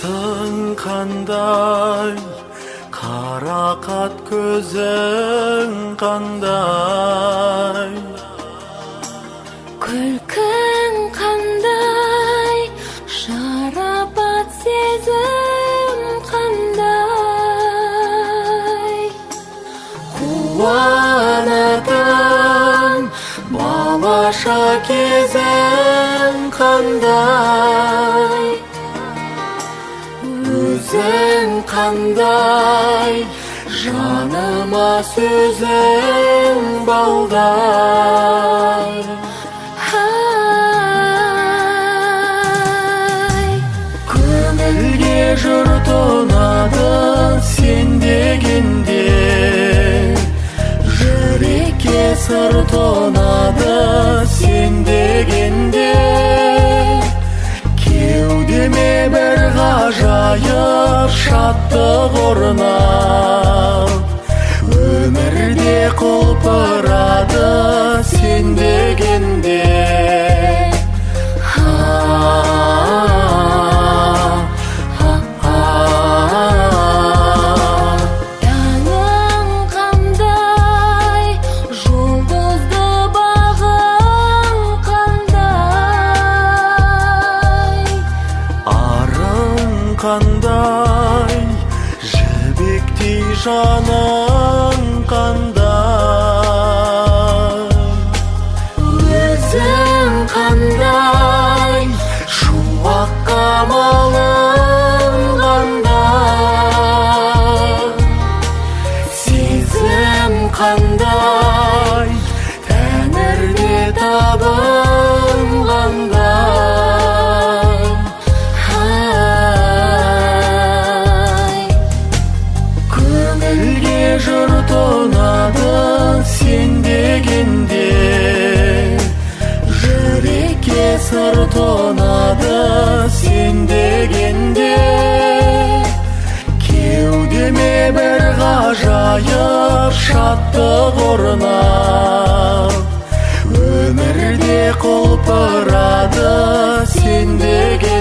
Atың қандай, қарақат көзің қандай, күлкің қандай, шарапат сезім қандай. Қуанатын балаша кезің қандай, өзің қандай, жаныма сөзің балдай. Көңілге жұрт ұнады сен дегенде, жүрекке сыр тонады сен дегенде, кеудеме бір ғажайып шаттық орнап, өмірде құлпырады сен дегенде. Таңың қандай, жұлдызды бағың қандай. Арың қандай, жібектей жаның қандай, Өзің қандай, шуақ қамалың қандай, сезім қандай, тәңірде табың қандай. Көңілге жұрт ұнады сен дегенде, жүрекке сыр тонады сен дегенде, кеудеме бір ғажайып шаттық орнап, өмірде құлпырады сен деген.